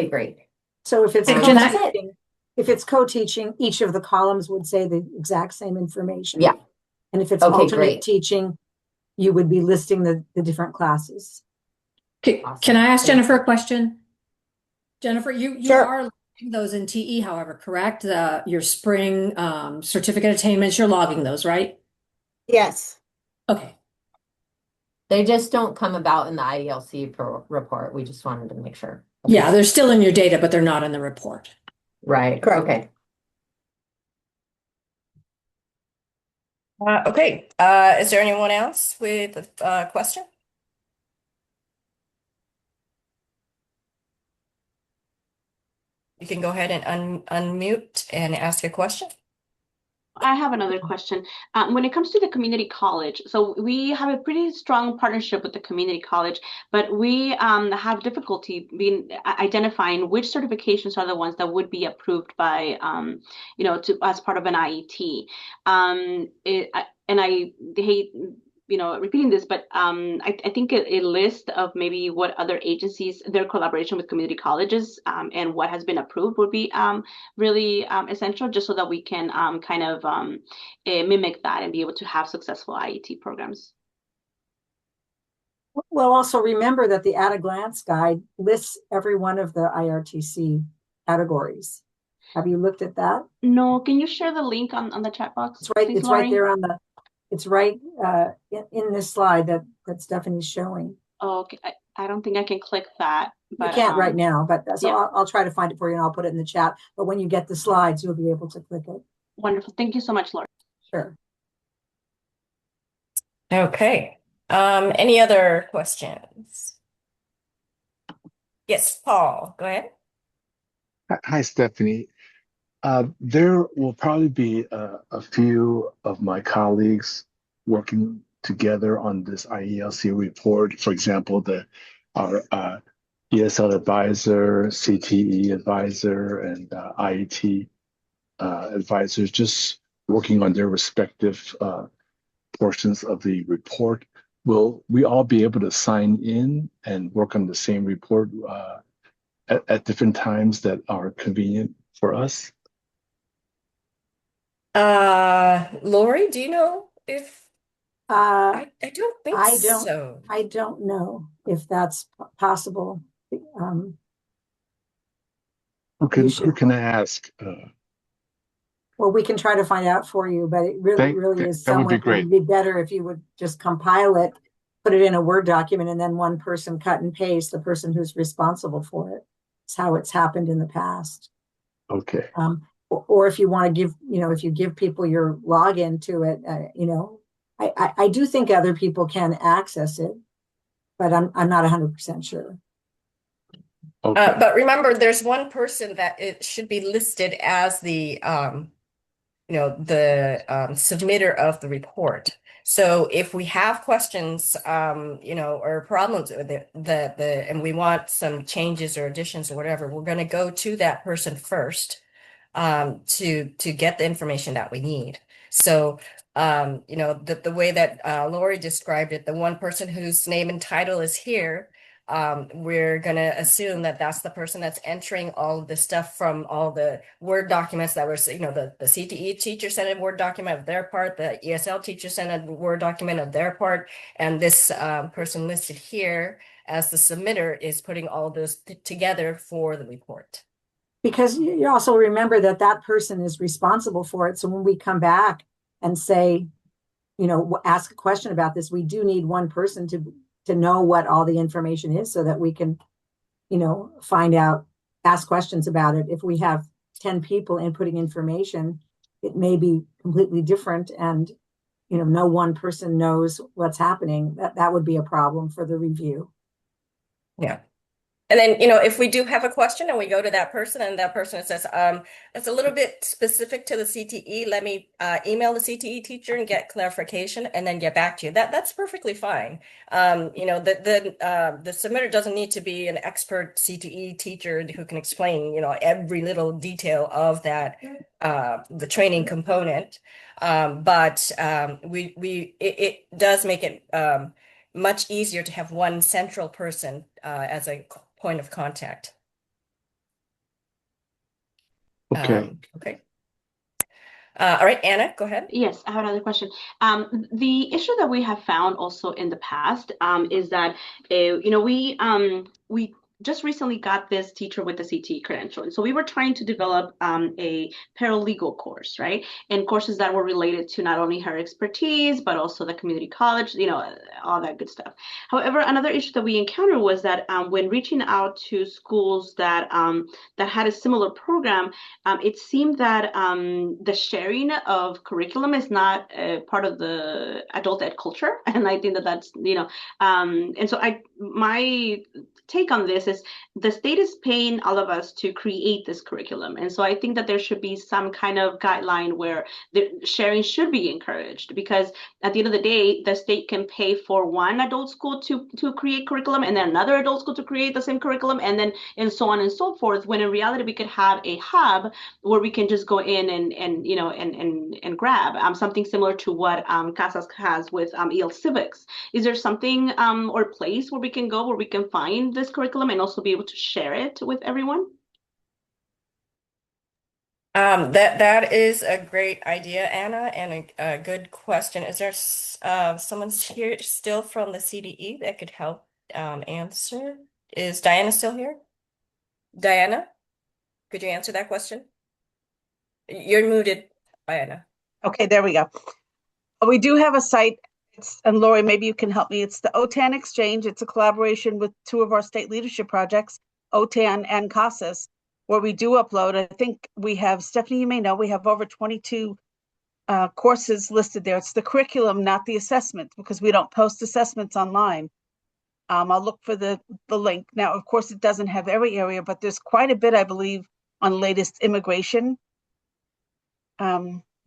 great. So if it's And can I- co-teaching, if it's co-teaching, each of the columns would say the exact same information. Yeah. And if it's Okay, alternate great. teaching, you would be listing the different classes. Can I ask Jennifer a question? Jennifer, you Sure. are logging those in TE, however, correct? Your spring certificate attainments, you're logging those, right? Yes. Okay. They just don't come about in the IELCE report. We just wanted to make sure. Yeah, they're still in your data, but they're not in the report. Right. Correct. Okay. Okay. Is there anyone else with a question? You can go ahead and unmute and ask your question. I have another question. When it comes to the community college, so we have a pretty strong partnership with the community college, but we have difficulty identifying which certifications are the ones that would be approved by, as part of an IET. And I hate, repeating this, but I think a list of maybe what other agencies, their collaboration with community colleges, and what has been approved would be really essential, just so that we can kind of mimic that and be able to have successful IET programs. Well, also remember that the at a glance guide lists every one of the IRTC categories. Have you looked at that? No, can you share the link on the chat box? It's right. Please, It's Lori? right there on the. It's right in this slide that Stephanie's showing. Oh, okay. I don't think I can click that. But, you can't right now, but so yeah. I'll try to find it for you and I'll put it in the chat. But when you get the slides, you'll be able to click it. Wonderful. Thank you so much, Lori. Sure. Okay. Any other questions? Yes, Paul, go ahead. Hi, Stephanie. There will probably be a few of my colleagues working together on this IELC report. For example, our ESL advisor, CTE advisor, and IET advisors just working on their respective portions of the report. Will we all be able to sign in and work on the same report at different times that are convenient for us? Lori, do you know if I don't think so. I don't know if that's possible. Okay, who can I ask? Well, we can try to find out for you, but it really is that would be somewhat, great. it would be better if you would just compile it, put it in a Word document, and then one person cut and paste, the person who's responsible for it. It's how it's happened in the past. Okay. Or if you want to give, if you give people your login to it, I do think other people can access it, but I'm not 100% sure. Okay. But remember, there's one person that it should be listed as the submitter of the report. So if we have questions, or problems with it, and we want some changes or additions or whatever, we're going to go to that person first, to get the information that we need. So, the way that Lori described it, the one person whose name and title is here, we're going to assume that that's the person that's entering all of the stuff from all the Word documents that were, the CTE teacher sent a Word document of their part, the ESL teacher sent a Word document of their part, and this person listed here as the submitter is putting all those together for the report. Because you also remember that person is responsible for it. So when we come back and say, ask a question about this, we do need one person to know what all the information is so that we can, find out, ask questions about it if we have 10 people inputting information, it may be completely different, and no one person knows what's happening. That would be a problem for the review. Yeah. And then, if we do have a question and we go to that person and that person says, it's a little bit specific to the CTE, let me email the CTE teacher and get clarification and then get back to you. That's perfectly fine. The submitter doesn't need to be an expert CTE teacher who can explain, every little detail of that, the training component. But it does make it much easier to have one central person as a point of contact. Okay. Okay. All right, Anna, go ahead. Yes, I have another question. The issue that we have found also in the past is that we just recently got this teacher with the CTE credential, and so we were trying to develop a paralegal course, right? And courses that were related to not only her expertise but also the community college, all that good stuff. However, another issue that we encountered was that when reaching out to schools that had a similar program, it seemed that the sharing of curriculum is not part of the adult ed culture, and I think that that's and so my take on this is the state is paying all of us to create this curriculum, and so I think that there should be some kind of guideline where the sharing should be encouraged, because at the end of the day, the state can pay for one adult school to create curriculum and then another adult school to create the same curriculum, and so on and so forth, when in reality we could have a hub where we can just go in and grab something similar to what Casas has with EL Civics. Is there something or place where we can go where we can find this curriculum and also be able to share it with everyone? That is a great idea, Anna, and a good question. Is there someone here still from the CDE that could help answer? Is Diana still here? Diana, could you answer that question? You're muted, Diana. Okay, there we go. We do have a site, and Lori, maybe you can help me. It's the OTAN Exchange. It's a collaboration with two of our state leadership projects, OTAN and CASAS, where we do upload. I think we have, Stephanie, you may know, we have over 22 courses listed there. It's the curriculum, not the assessment, because we don't post assessments online. I'll look for the link. Now, of course, it doesn't have every area, but there's quite a bit, I believe, on latest immigration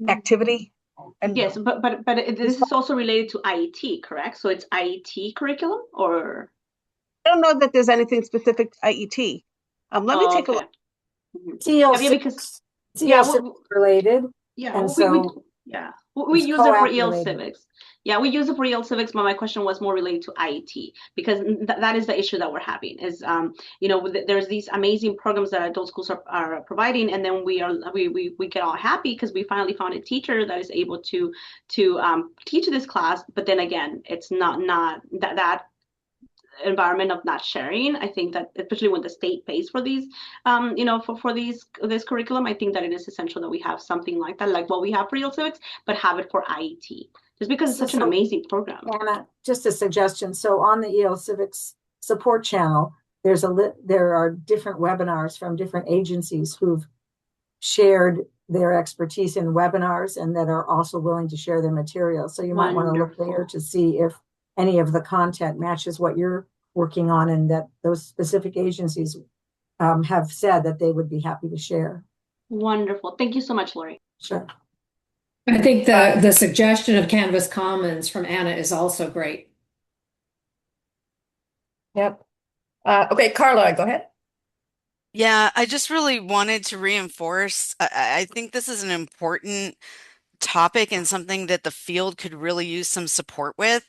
activity. And yes, but this is also related to IET, correct? So it's IET curriculum, or I don't know that there's anything specific to IET. Let me take a look. EL6, EL6 related. Yeah, and we use it for EL related. Civics. Yeah, we use it for EL Civics, but my question was more related to IET, because that is the issue that we're having is, there's these amazing programs that adult schools are providing, and then we get all happy because we finally found a teacher that is able to teach this class, but then again, it's not that environment of not sharing. I think that especially when the state pays for these, for this curriculum, I think that it is essential that we have something like that, like what we have for EL Civics, but have it for IET, just because it's such an amazing program. Anna, just a suggestion. So on the EL Civics support channel, there are different webinars from different agencies who've shared their expertise in webinars and that are also willing to share their material. So you might want to look there to see if any of the content matches what you're working on, and that those specific agencies have said that they would be happy to share. Wonderful. Thank you so much, Lori. Sure. I think the suggestion of Canvas Commons from Anna is also great. Yep. Okay, Carla, go ahead. Yeah, I just really wanted to reinforce, I think this is an important topic and something that the field could really use some support with.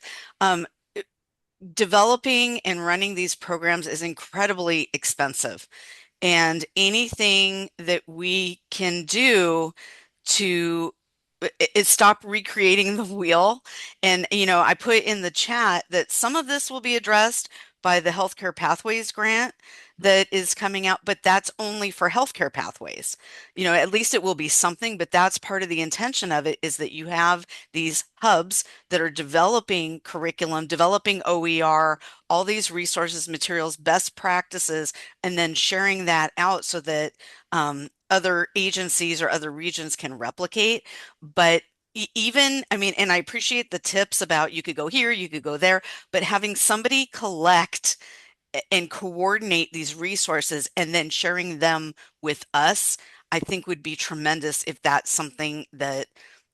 Developing and running these programs is incredibly expensive, and anything that we can do to stop recreating the wheel. And I put in the chat that some of this will be addressed by the Healthcare Pathways grant that is coming out, but that's only for healthcare pathways. At least it will be something, but that's part of the intention of it, is that you have these hubs that are developing curriculum, developing OER, all these resources, materials, best practices, and then sharing that out so that other agencies or other regions can replicate. But and I appreciate the tips about you could go here, you could go there, but having somebody collect and coordinate these resources and then sharing them with us, I think would be tremendous if that's something that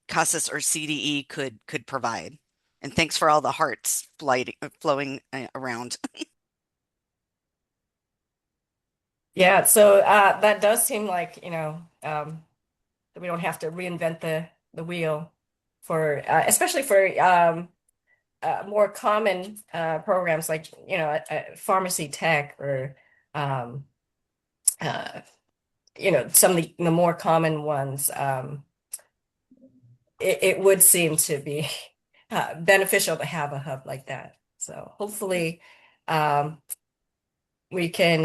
CASAS or CDE could provide. And thanks for all the hearts flowing around. Yeah, so that does seem like, that we don't have to reinvent the wheel for especially for more common programs like, pharmacy tech or some of the more common ones. It would seem to be beneficial to have a hub like that. So hopefully we can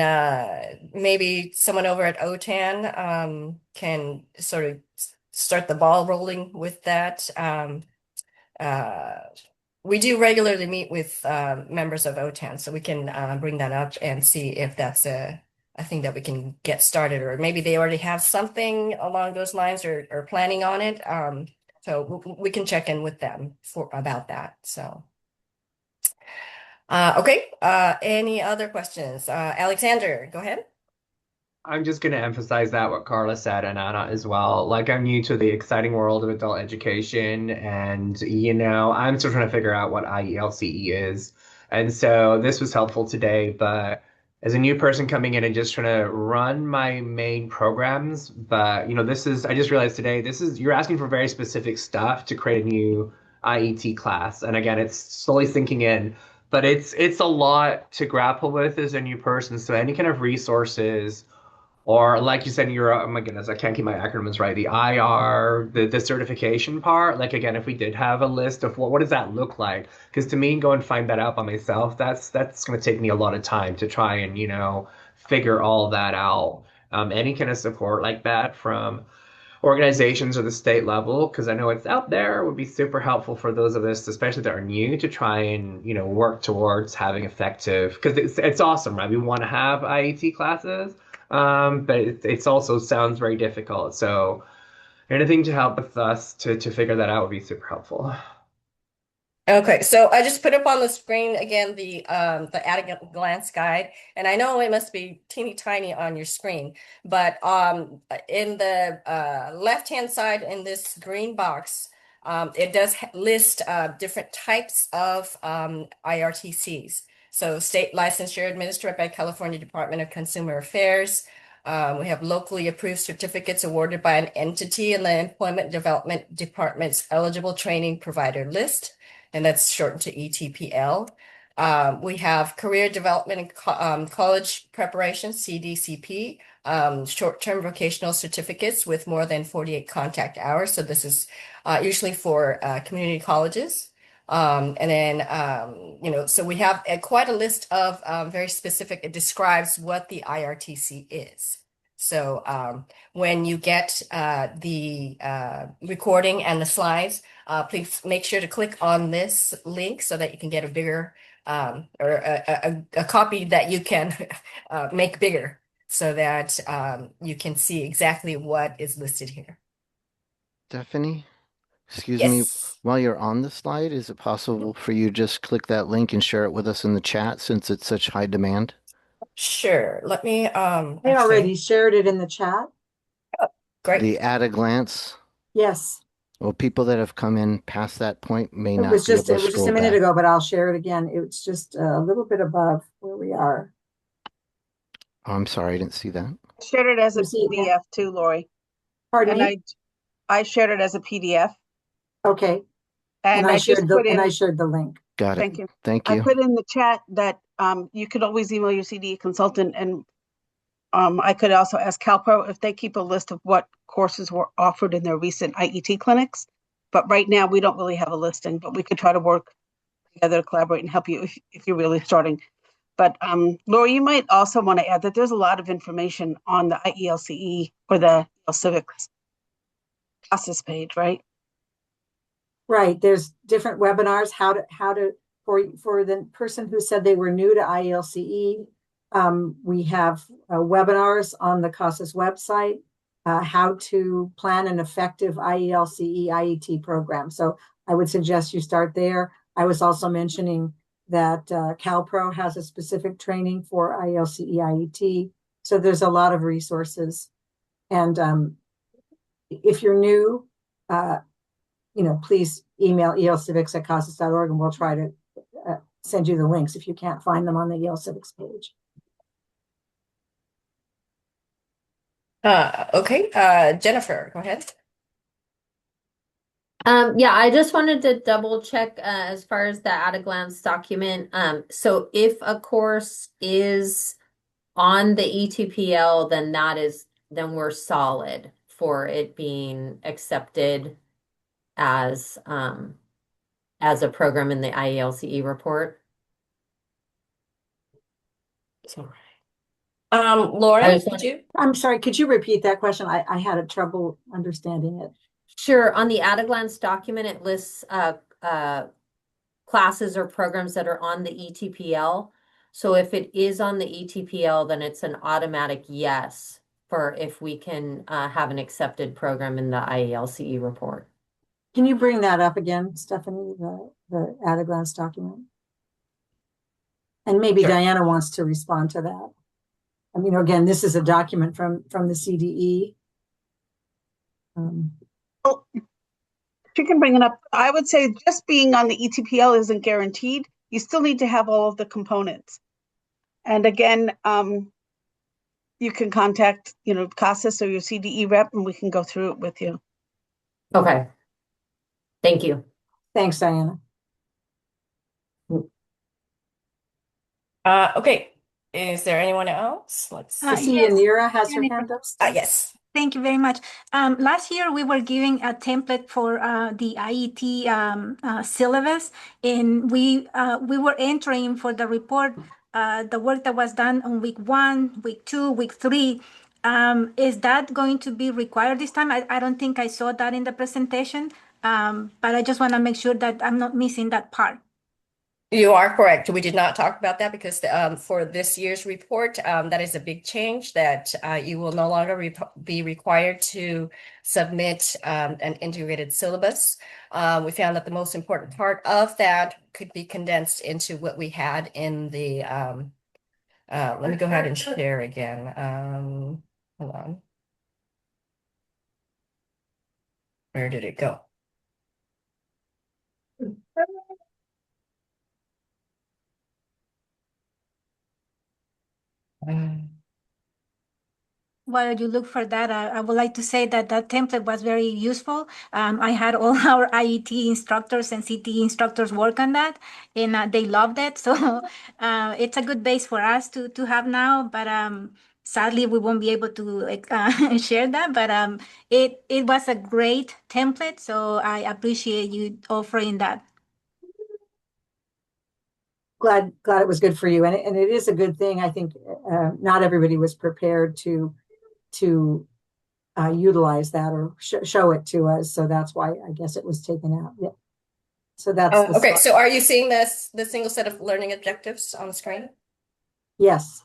maybe someone over at OTAN can sort of start the ball rolling with that. We do regularly meet with members of OTAN, so we can bring that up and see if that's a thing that we can get started, or maybe they already have something along those lines or planning on it. So we can check in with them about that. So. Okay. Any other questions? Alexander, go ahead. I'm just going to emphasize that what Carla said and Anna as well. Like, I'm new to the exciting world of adult education, and I'm still trying to figure out what IELCE is. And so this was helpful today, but as a new person coming in and just trying to run my main programs, but I just realized today, you're asking for very specific stuff to create a new IET class. And again, it's slowly sinking in, but it's a lot to grapple with as a new person. So any kind of resources, or like you said, oh my goodness, I can't keep my acronyms right. The IR, the certification part. Like, again, if we did have a list of what does that look like? Because to me, go and find that out by myself, that's going to take me a lot of time to try and, figure all that out. Any kind of support like that from organizations or the state level, because I know it's out there, would be super helpful for those of us, especially that are new, to try and, work towards having effective, because it's awesome, right? We want to have IET classes. But it's also sounds very difficult. So anything to help with us to figure that out would be super helpful. Okay, so I just put up on the screen again the at a glance guide, and I know it must be teeny tiny on your screen, but in the left-hand side in this green box, it does list different types of IRTCs. So state licensure administered by California Department of Consumer Affairs. We have locally approved certificates awarded by an entity in the Employment Development Department's eligible training provider list, and that's shortened to ETPL. We have career development and college preparation, CDCP, short-term vocational certificates with more than 48 contact hours. So this is usually for community colleges. And then, so we have quite a list of very specific, it describes what the IRTC is. So when you get the recording and the slides, please make sure to click on this link so that you can get a bigger or a copy that you can make bigger so that you can see exactly what is listed here. Stephanie, excuse Yes. me, while you're on the slide, is it possible for you to just click that link and share it with us in the chat since it's such high demand? Sure. Let me I already shared it in the chat. Great. The at a glance. Yes. Well, people that have come in past that point may It not was be able just to scroll a minute back. ago, but I'll share it again. It's just a little bit above where we are. Oh, I'm sorry, I didn't see that. I shared it as a You see it now? PDF too, Lori. Pardon And me? I shared it as a PDF. Okay. And I I just shared put in, the link. Got it. thank you. Thank I you. put in the chat that you could always email your CDE consultant, and I could also ask CalPro if they keep a list of what courses were offered in their recent IET clinics. But right now we don't really have a listing, but we could try to work together to collaborate and help you if you're really starting. But Laura, you might also want to add that there's a lot of information on the IELCE or the Civics classes page, right? Right. There's different webinars, how to for the person who said they were new to IELCE. We have webinars on the CASAS website, how to plan an effective IELCE IET program. So I would suggest you start there. I was also mentioning that CalPro has a specific training for IELCE IET. So there's a lot of resources. And if you're new, please email elcivics@casas.org and we'll try to send you the links if you can't find them on the ELCivics page. Okay, Jennifer, go ahead. Yeah, I just wanted to double check as far as the at a glance document. So if a course is on the ETPL, then we're solid for it being accepted as a program in the IELCE report. Sorry. Laura, I'm sorry, could you repeat that question? I had a trouble understanding it. Sure. On the at a glance document, it lists classes or programs that are on the ETPL. So if it is on the ETPL, then it's an automatic yes for if we can have an accepted program in the IELCE report. Can you bring that up again, Stephanie, the at a glance document? And maybe Sure. Diana wants to respond to that. I mean, again, this is a document from the CDE. She can bring it up. I would say just being on the ETPL isn't guaranteed. You still need to have all of the components. And again, you can contact, CASAS or your CDE rep, and we can go through it with you. Okay. Thank you. Thanks, Diana. Okay. Is there anyone else? Let's see. I see Yanira has her hand up. Yes. Thank you very much. Last year, we were giving a template for the IET syllabus, and we were entering for the report the work that was done on week 1, week 2, week 3. Is that going to be required this time? I don't think I saw that in the presentation, but I just want to make sure that I'm not missing that part. You are correct. We did not talk about that because for this year's report, that is a big change that you will no longer be required to submit an integrated syllabus. We found that the most important part of that could be condensed into what we had in the, let me go ahead and share again. Hold on. Where did it go? While you look for that, I would like to say that that template was very useful. I had all our IET instructors and CTE instructors work on that, and they loved it. So it's a good base for us to have now. But sadly, we won't be able to share that. But it was a great template. So I appreciate you offering that. Glad it was good for you, and it is a good thing. I think not everybody was prepared to utilize that or show it to us, so that's why I guess it was taken out. Yeah. So that's okay. So are you seeing the single set of learning objectives on the screen? Yes.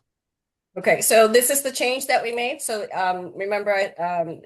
Okay, so this is the change that we made. So remember,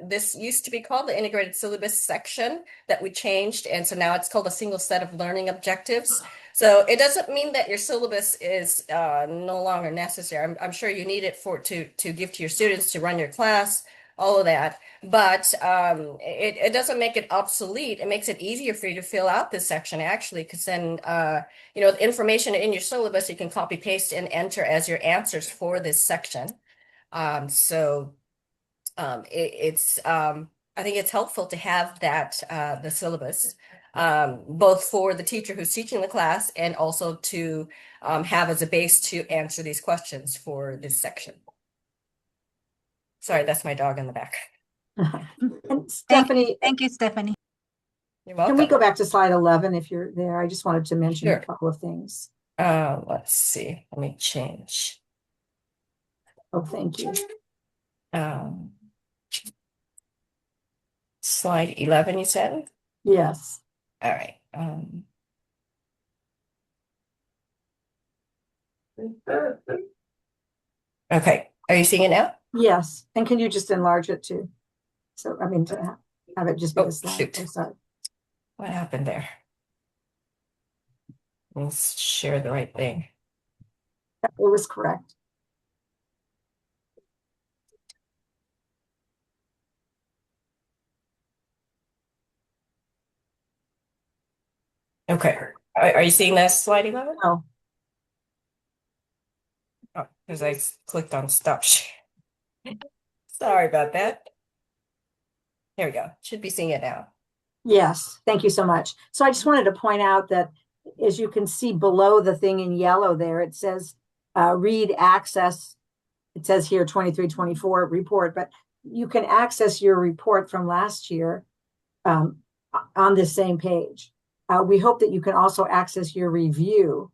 this used to be called the integrated syllabus section that we changed, and so now it's called a single set of learning objectives. So it doesn't mean that your syllabus is no longer necessary. I'm sure you need it to give to your students, to run your class, all of that. But it doesn't make it obsolete. It makes it easier for you to fill out this section, actually, because then the information in your syllabus you can copy paste and enter as your answers for this section. I think it's helpful to have that the syllabus both for the teacher who's teaching the class and also to have as a base to answer these questions for this section. Sorry, that's my dog in the back. And Stephanie, thank you, Stephanie. You're welcome. Can we go back to slide 11 if you're there? I just wanted to mention a couple of things. Let's see. Let me change. Oh, thank you. Um, slide 11, you said? Yes. All right. Okay. Are you seeing it now? Yes. And can you just enlarge it too? So, I mean, to have it just be Oh, a slide. shoot. Oh, sorry. What happened there? Let's share the right thing. It was correct. Okay. Are you seeing that slide 11? No. Oh, because I clicked on stop share. Sorry about that. Here we go. Should be seeing it now. Yes. Thank you so much. So I just wanted to point out that as you can see below the thing in yellow there, it says read access. It says here 23-24 report, but you can access your report from last year on this same page. We hope that you can also access your review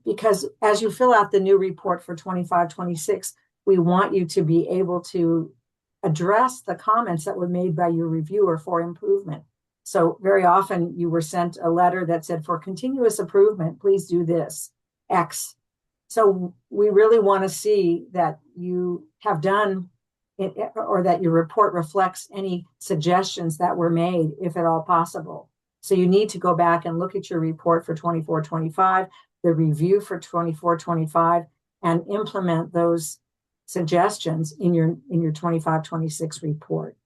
because as you fill out the new report for 25-26, we want you to be able to address the comments that were made by your reviewer for improvement. So very often you were sent a letter that said, for continuous improvement, please do this, X. So we really want to see that you have done it, or that your report reflects any suggestions that were made, if at all possible. So you need to go back and look at your report for 24-25, the review for 24-25, and implement those suggestions in your 25-26 report.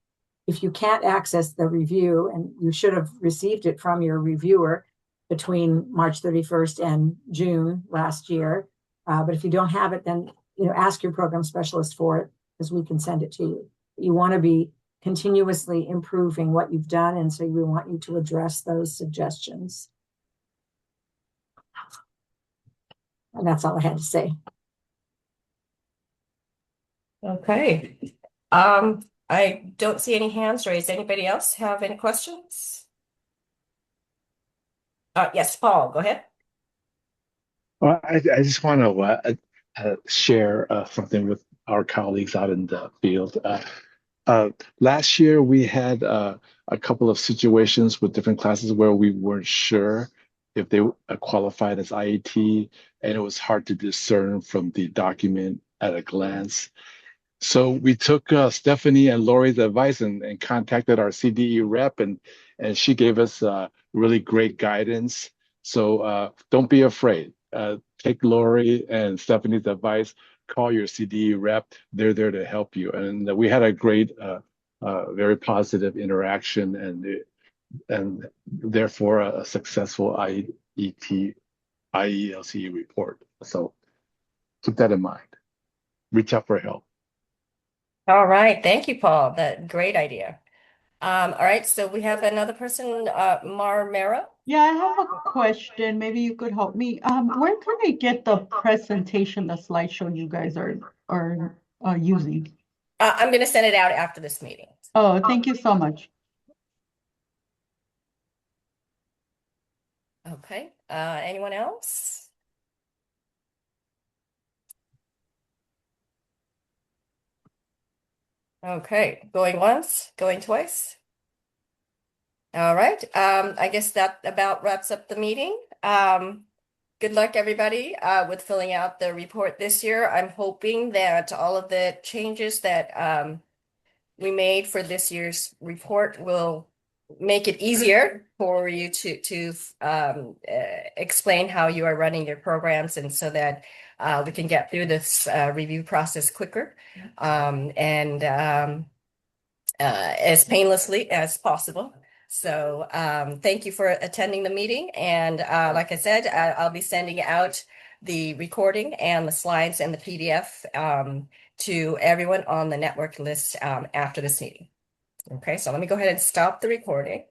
If you can't access the review, and you should have received it from your reviewer between March 31st and June last year, but if you don't have it, then ask your program specialist for it, because we can send it to you. You want to be continuously improving what you've done, and so we want you to address those suggestions. And that's all I had to say. Okay. I don't see any hands raised. Anybody else have any questions? Yes, Paul, go ahead. Well, I just want to share something with our colleagues out in the field. Last year, we had a couple of situations with different classes where we weren't sure if they qualified as IET, and it was hard to discern from the document at a glance. So we took Stephanie and Lori's advice and contacted our CDE rep, and she gave us really great guidance. So don't be afraid. Take Lori and Stephanie's advice. Call your CDE rep. They're there to help you. And we had a great, very positive interaction, and therefore a successful IELCE report. So keep that in mind. Reach out for help. All right. Thank you, Paul. That great idea. All right. So we have another person, Marmera. Yeah, I have a question. Maybe you could help me. Where can I get the presentation, the slideshow you guys are using? I'm going to send it out after this meeting. Oh, thank you so much. Okay. Anyone else? Okay. Going once, going twice. All right. I guess that about wraps up the meeting. Good luck, everybody, with filling out the report this year. I'm hoping that all of the changes that we made for this year's report will make it easier for you to explain how you are running your programs, and so that we can get through this review process quicker and as painlessly as possible. So thank you for attending the meeting. And like I said, I'll be sending out the recording and the slides and the PDF to everyone on the network list after this meeting. Okay, so let me go ahead and stop the recording.